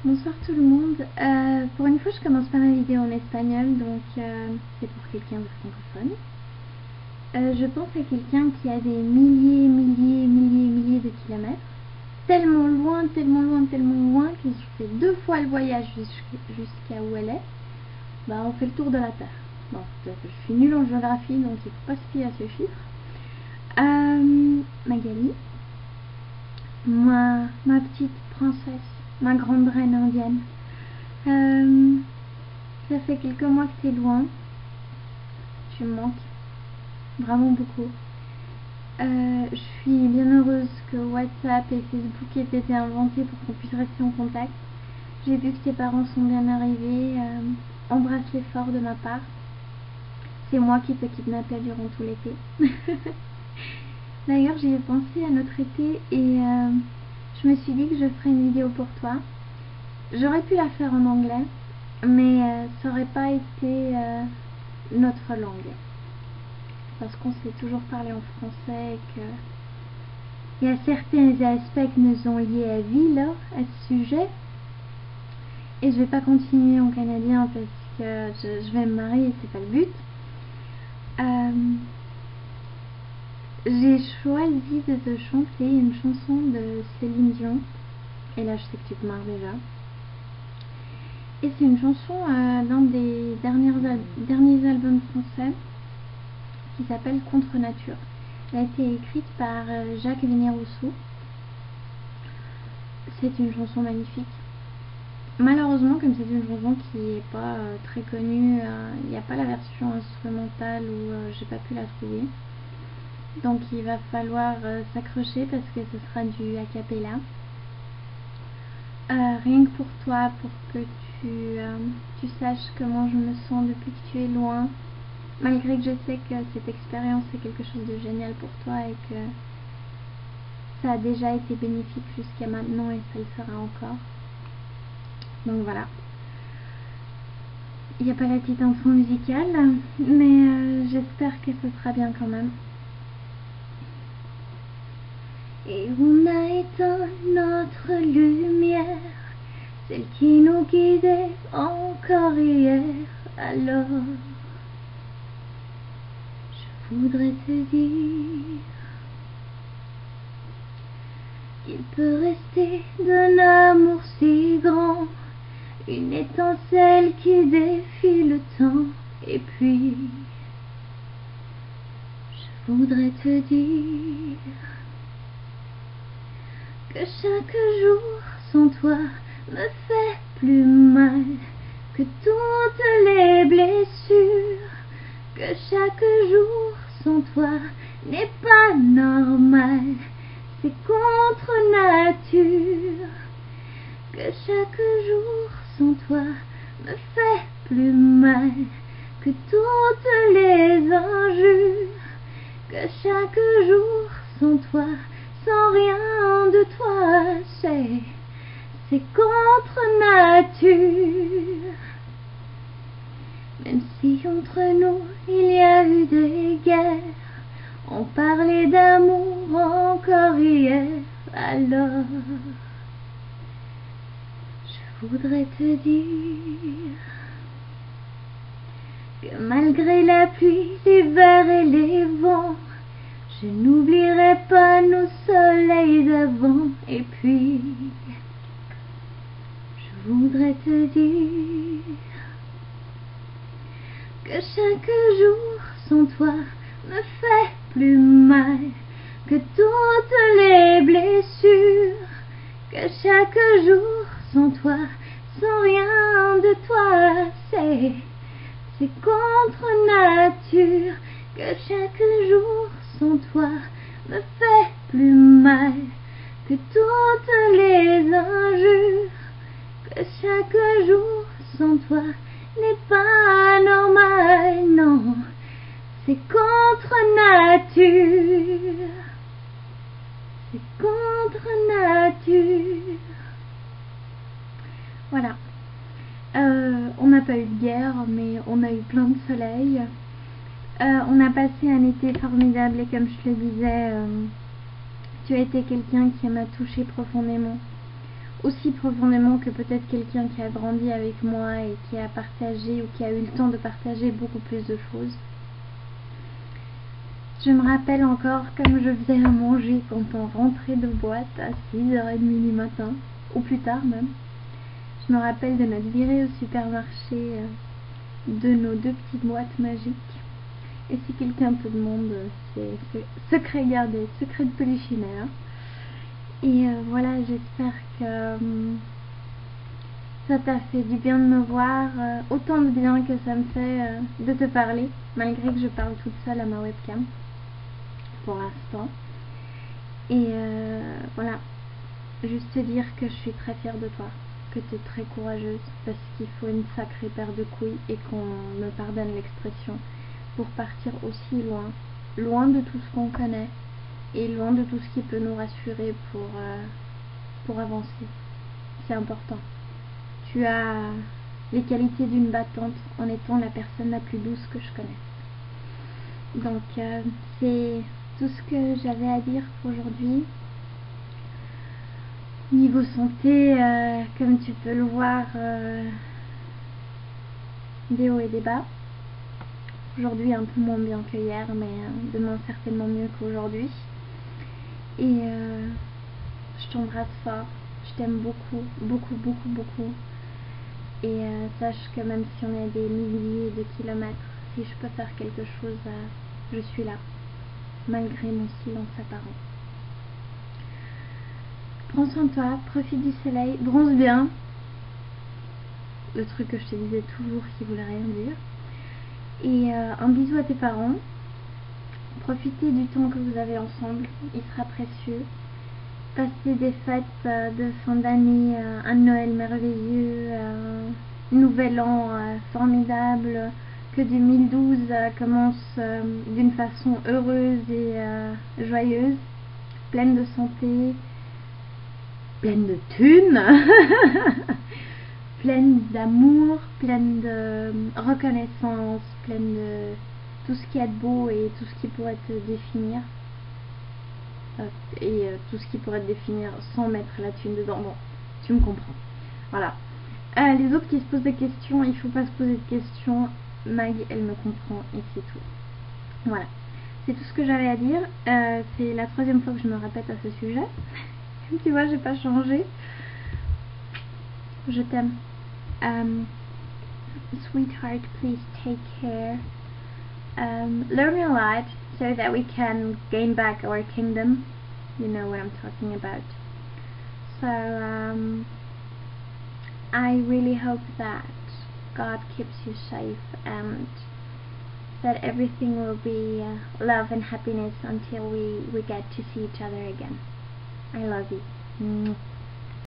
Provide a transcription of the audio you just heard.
Bonsoir tout le monde. Pour une fois, je commence pas ma vidéo en espagnol, donc c'est pour quelqu'un de francophone. Je pense à quelqu'un qui a des milliers de kilomètres, tellement loin, qu'ils ont fait 2 fois le voyage jusqu'à où elle est. Bah, on fait le tour de la Terre. Bon, je suis nulle en géographie, donc il faut pas se fier à ce chiffre. Magali, ma petite princesse, ma grande reine indienne. Ça fait quelques mois que t'es loin. Tu me manques vraiment beaucoup. Je suis bien heureuse que WhatsApp et Facebook aient été inventés pour qu'on puisse rester en contact. J'ai vu que tes parents sont bien arrivés. Embrasse-les fort de ma part. C'est moi qui te kidnappais durant tout l'été. D'ailleurs, j'y ai pensé à notre été et je me suis dit que je ferais une vidéo pour toi. J'aurais pu la faire en anglais, mais ça n'aurait pas été notre langue. Parce qu'on s'est toujours parlé en français et que il y a certains aspects qui nous ont liés à vie là, à ce sujet. Et je vais pas continuer en canadien parce que je vais me marier et c'est pas le but. J'ai choisi de te chanter une chanson de Céline Dion. Et là, je sais que tu te marres déjà. Et c'est une chanson d'un des derniers albums français qui s'appelle Contre Nature. Elle a été écrite par Jacques Venier-Rousseau. C'est une chanson magnifique. Malheureusement, comme c'est une chanson qui n'est pas très connue, il n'y a pas la version instrumentale où j'ai pas pu la trouver. Donc il va falloir s'accrocher parce que ce sera du a cappella. Rien que pour toi, pour que tu saches comment je me sens depuis que tu es loin. Malgré que je sais que cette expérience est quelque chose de génial pour toi et que ça a déjà été bénéfique jusqu'à maintenant et ça le sera encore. Donc voilà. Il n'y a pas la petite intro musicale, mais j'espère que ce sera bien quand même. Et on a éteint notre lumière, celle qui nous guidait encore hier. Alors, je voudrais te dire qu'il peut rester d'un amour si grand une étincelle qui défie le temps. Et puis, je voudrais te dire que chaque jour sans toi me fait plus mal que toutes les blessures, que chaque jour sans toi n'est pas normal, c'est contre nature, que chaque jour sans toi me fait plus mal que toutes les injures, que chaque jour sans toi, sans rien de toi, c'est contre nature. Même si entre nous il y a eu des guerres, on parlait d'amour encore hier. Alors, je voudrais te dire que malgré la pluie, l'hiver et les vents, je n'oublierai pas nos soleils d'avant. Et puis, je voudrais te dire que chaque jour sans toi me fait plus mal que toutes les blessures, que chaque jour sans toi, sans rien de toi, c'est contre nature, que chaque jour sans toi me fait plus mal que toutes les injures, que chaque jour sans toi n'est pas normal, non, c'est contre nature, c'est contre nature. Voilà. On n'a pas eu de guerre, mais on a eu plein de soleil. On a passé un été formidable et comme je te le disais, tu as été quelqu'un qui m'a touchée profondément. aussi profondément que peut-être quelqu'un qui a grandi avec moi et qui a partagé ou qui a eu le temps de partager beaucoup plus de choses. Je me rappelle encore comme je faisais à manger quand on rentrait de boîte à 6h30 du matin, ou plus tard même. Je me rappelle de notre virée au supermarché, de nos 2 petites boîtes magiques. Et si quelqu'un te demande, c'est secret gardé, secret de Polichinelle. Et voilà, j'espère que ça t'a fait du bien de me voir, autant de bien que ça me fait de te parler, malgré que je parle toute seule à ma webcam, pour l'instant. Et voilà, juste te dire que je suis très fière de toi, que tu es très courageuse, parce qu'il faut une sacrée paire de couilles, et qu'on me pardonne l'expression, pour partir aussi loin, loin de tout ce qu'on connaît, et loin de tout ce qui peut nous rassurer pour avancer. C'est important. Tu as les qualités d'une battante en étant la personne la plus douce que je connaisse. Donc c'est tout ce que j'avais à dire pour aujourd'hui. Niveau santé, comme tu peux le voir, des hauts et des bas. Aujourd'hui un peu moins bien que hier, mais demain certainement mieux qu'aujourd'hui. Et je t'embrasse fort, je t'aime beaucoup, beaucoup, beaucoup, beaucoup. Et sache que même si on est des milliers de kilomètres, si je peux faire quelque chose, je suis là, malgré mon silence apparent. Prends soin de toi, profite du soleil, bronze bien. Le truc que je te disais toujours qui voulait rien dire. Et un bisou à tes parents. Profitez du temps que vous avez ensemble, il sera précieux. Passez des fêtes de fin d'année, un Noël merveilleux, un nouvel an formidable, que 2012 commence d'une façon heureuse et joyeuse, pleine de santé, pleine de thunes, pleine d'amour, pleine de reconnaissance, pleine de tout ce qui est beau et tout ce qui pourrait te définir. Et tout ce qui pourrait te définir sans mettre la thune dedans. Bon, tu me comprends. Voilà. Les autres qui se posent des questions, il faut pas se poser de questions. Mag, elle me comprend et c'est tout. Voilà. C'est tout ce que j'avais à dire. C'est la 3e fois que je me répète à ce sujet. Tu vois, j'ai pas changé. Je t'aime. Sweetheart, please take care. Learn a lot so that we can gain back our kingdom. You know what I'm talking about. So I really hope that God keeps you safe and that everything will be love and happiness until we get to see each other again. I love you.